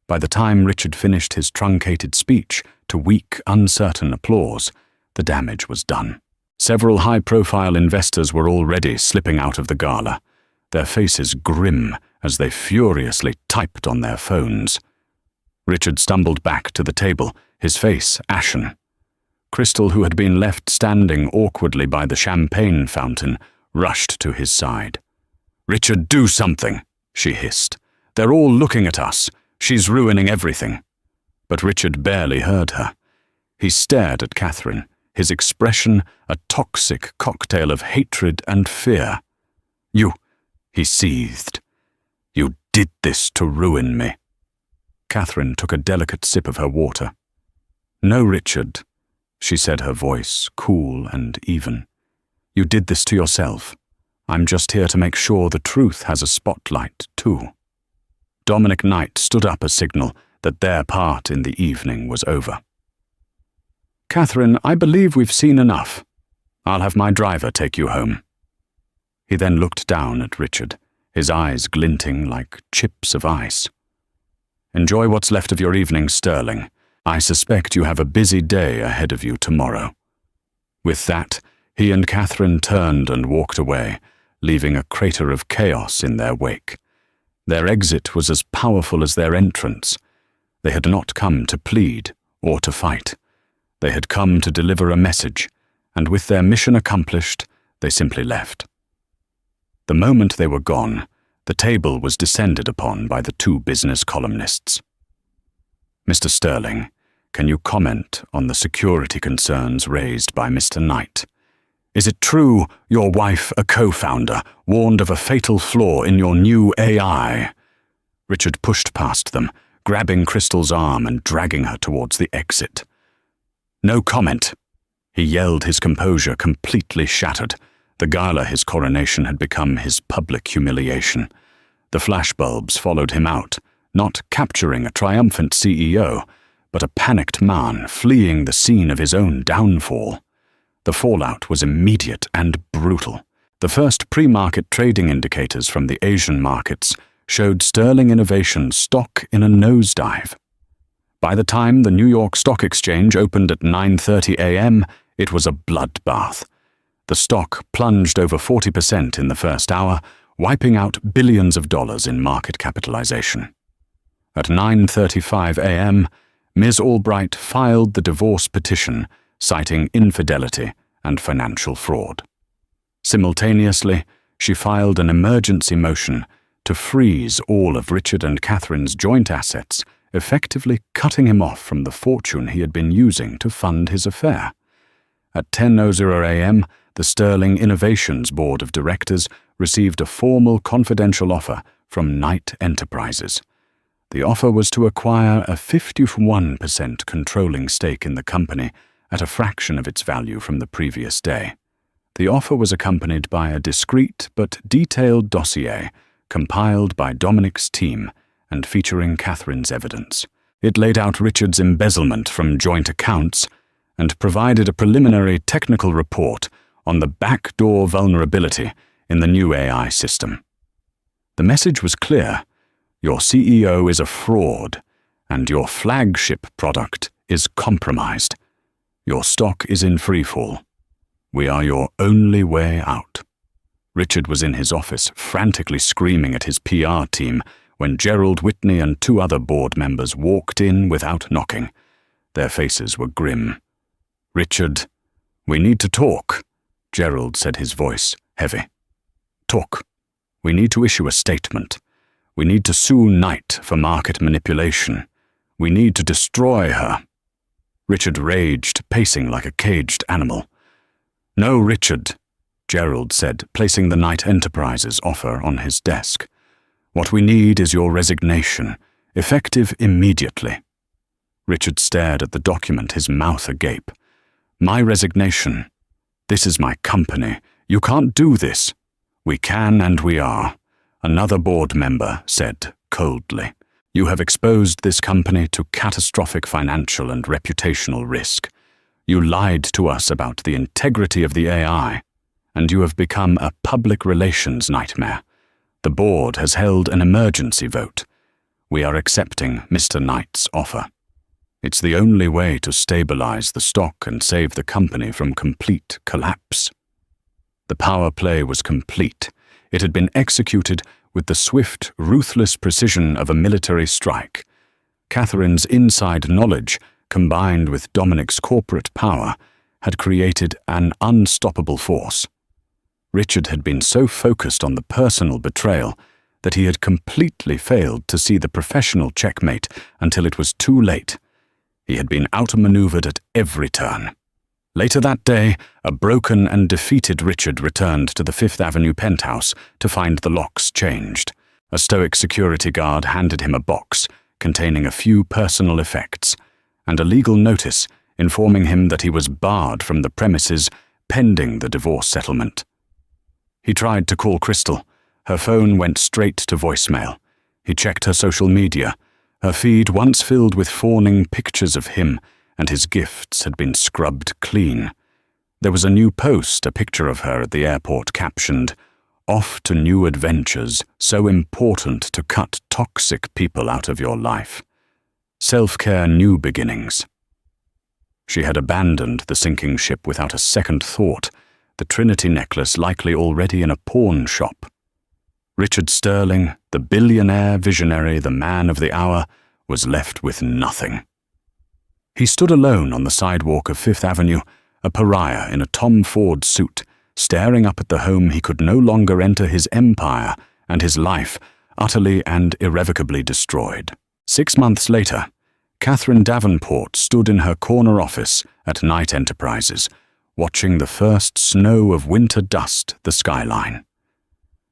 By the time Richard finished his truncated speech to weak, uncertain applause, the damage was done. Several high-profile investors were already slipping out of the gala, their faces grim as they furiously typed on their phones. Richard stumbled back to the table, his face ashen. Crystal, who had been left standing awkwardly by the champagne fountain, rushed to his side. "Richard, do something," she hissed. "They're all looking at us. She's ruining everything." But Richard barely heard her. He stared at Catherine, his expression a toxic cocktail of hatred and fear. "You," he seethed. "You did this to ruin me." Catherine took a delicate sip of her water. "No, Richard," she said, her voice cool and even. "You did this to yourself. I'm just here to make sure the truth has a spotlight, too." Dominic Knight stood up a signal that their part in the evening was over. "Catherine, I believe we've seen enough. I'll have my driver take you home." He then looked down at Richard, his eyes glinting like chips of ice. "Enjoy what's left of your evening, Sterling. I suspect you have a busy day ahead of you tomorrow." With that, he and Catherine turned and walked away, leaving a crater of chaos in their wake. Their exit was as powerful as their entrance. They had not come to plead or to fight. They had come to deliver a message, and with their mission accomplished, they simply left. The moment they were gone, the table was descended upon by the two business columnists. "Mr. Sterling, can you comment on the security concerns raised by Mr. Knight? Is it true your wife, a co-founder, warned of a fatal flaw in your new AI?" Richard pushed past them, grabbing Crystal's arm and dragging her towards the exit. "No comment," he yelled, his composure completely shattered. The gala his coronation had become his public humiliation. The flashbulbs followed him out, not capturing a triumphant CEO, but a panicked man fleeing the scene of his own downfall. The fallout was immediate and brutal. The first pre-market trading indicators from the Asian markets showed Sterling Innovations stock in a nosedive. By the time the New York Stock Exchange opened at 9:30 a.m., it was a bloodbath. The stock plunged over 40% in the first hour, wiping out billions of dollars in market capitalization. At 9:35 a.m., Ms. Albright filed the divorce petition, citing infidelity and financial fraud. Simultaneously, she filed an emergency motion to freeze all of Richard and Catherine's joint assets, effectively cutting him off from the fortune he had been using to fund his affair. At 10:00 a.m., the Sterling Innovations Board of Directors received a formal confidential offer from Knight Enterprises. The offer was to acquire a 51% controlling stake in the company at a fraction of its value from the previous day. The offer was accompanied by a discreet but detailed dossier compiled by Dominic's team and featuring Catherine's evidence. It laid out Richard's embezzlement from joint accounts and provided a preliminary technical report on the backdoor vulnerability in the new AI system. The message was clear: your CEO is a fraud, and your flagship product is compromised. Your stock is in freefall. We are your only way out. Richard was in his office, frantically screaming at his PR team, when Gerald Whitney and two other board members walked in without knocking. Their faces were grim. "Richard, we need to talk," Gerald said, his voice heavy. "Talk. We need to issue a statement. We need to sue Knight for market manipulation. We need to destroy her." Richard raged, pacing like a caged animal. "No, Richard," Gerald said, placing the Knight Enterprises offer on his desk. "What we need is your resignation, effective immediately." Richard stared at the document, his mouth agape. "My resignation? This is my company. You can't do this." "We can and we are," another board member said coldly. "You have exposed this company to catastrophic financial and reputational risk. You lied to us about the integrity of the AI, and you have become a public relations nightmare. The board has held an emergency vote. We are accepting Mr. Knight's offer. It's the only way to stabilize the stock and save the company from complete collapse." The power play was complete. It had been executed with the swift, ruthless precision of a military strike. Catherine's inside knowledge, combined with Dominic's corporate power, had created an unstoppable force. Richard had been so focused on the personal betrayal that he had completely failed to see the professional checkmate until it was too late. He had been outmaneuvered at every turn. Later that day, a broken and defeated Richard returned to the Fifth Avenue penthouse to find the locks changed. A stoic security guard handed him a box containing a few personal effects and a legal notice informing him that he was barred from the premises pending the divorce settlement. He tried to call Crystal. Her phone went straight to voicemail. He checked her social media. Her feed, once filled with fawning pictures of him and his gifts, had been scrubbed clean. There was a new post, a picture of her at the airport captioned, "Off to new adventures, so important to cut toxic people out of your life. Self-care new beginnings." She had abandoned the sinking ship without a second thought, the Trinity necklace likely already in a pawn shop. Richard Sterling, the billionaire visionary, the man of the hour, was left with nothing. He stood alone on the sidewalk of Fifth Avenue, a pariah in a Tom Ford suit, staring up at the home he could no longer enter, his empire and his life utterly and irrevocably destroyed. 6 months later, Catherine Davenport stood in her corner office at Knight Enterprises, watching the first snow of winter dust the skyline.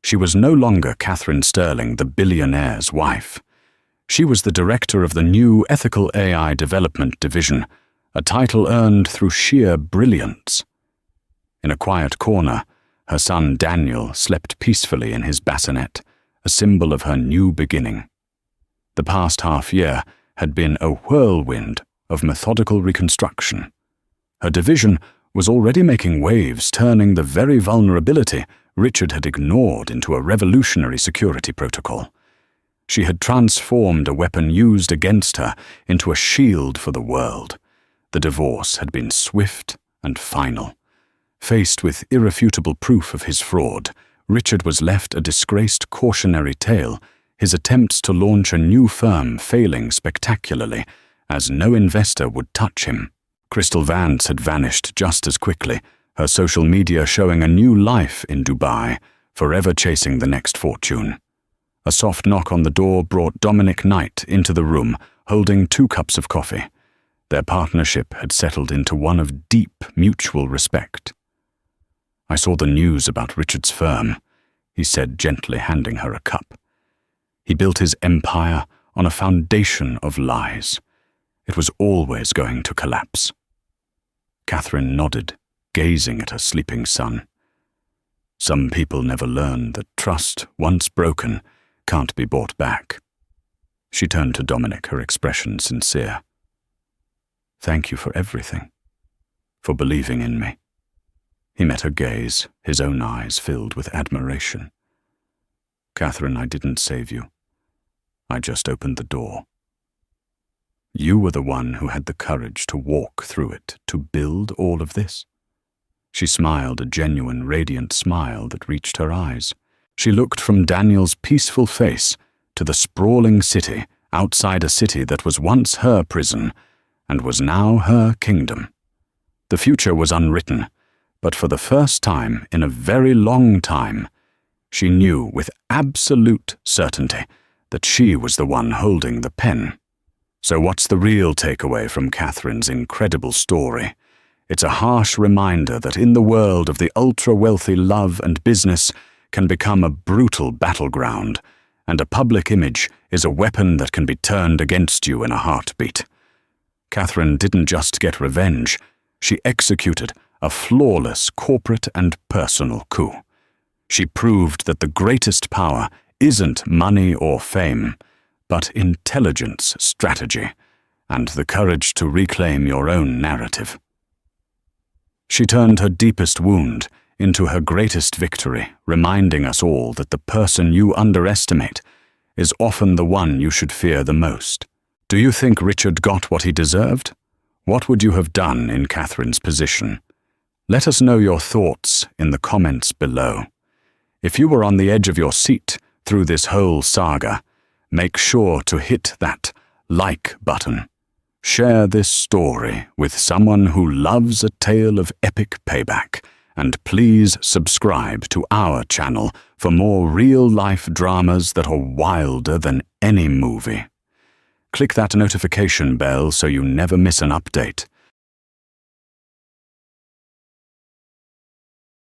She was no longer Catherine Sterling, the billionaire's wife. She was the director of the new Ethical AI Development Division, a title earned through sheer brilliance. In a quiet corner, her son Daniel slept peacefully in his bassinet, a symbol of her new beginning. The past half-year had been a whirlwind of methodical reconstruction. Her division was already making waves, turning the very vulnerability Richard had ignored into a revolutionary security protocol. She had transformed a weapon used against her into a shield for the world. The divorce had been swift and final. Faced with irrefutable proof of his fraud, Richard was left a disgraced cautionary tale, his attempts to launch a new firm failing spectacularly, as no investor would touch him. Crystal Vance had vanished just as quickly, her social media showing a new life in Dubai, forever chasing the next fortune. A soft knock on the door brought Dominic Knight into the room, holding 2 cups of coffee. Their partnership had settled into one of deep mutual respect. "I saw the news about Richard's firm," he said, gently handing her a cup. "He built his empire on a foundation of lies. It was always going to collapse." Catherine nodded, gazing at her sleeping son. "Some people never learn that trust, once broken, can't be bought back." She turned to Dominic, her expression sincere. "Thank you for everything, for believing in me." He met her gaze, his own eyes filled with admiration. "Catherine, I didn't save you. I just opened the door. You were the one who had the courage to walk through it, to build all of this." She smiled, a genuine, radiant smile that reached her eyes. She looked from Daniel's peaceful face to the sprawling city outside a city that was once her prison and was now her kingdom. The future was unwritten, but for the first time in a very long time, she knew with absolute certainty that she was the one holding the pen. So what's the real takeaway from Catherine's incredible story? It's a harsh reminder that in the world of the ultra-wealthy, love and business can become a brutal battleground, and a public image is a weapon that can be turned against you in a heartbeat. Catherine didn't just get revenge, she executed a flawless corporate and personal coup. She proved that the greatest power isn't money or fame, but intelligence, strategy, and the courage to reclaim your own narrative. She turned her deepest wound into her greatest victory, reminding us all that the person you underestimate is often the one you should fear the most. Do you think Richard got what he deserved? What would you have done in Catherine's position? Let us know your thoughts in the comments below. If you were on the edge of your seat through this whole saga, make sure to hit that like button. Share this story with someone who loves a tale of epic payback, and please subscribe to our channel for more real-life dramas that are wilder than any movie. Click that notification bell so you never miss an update.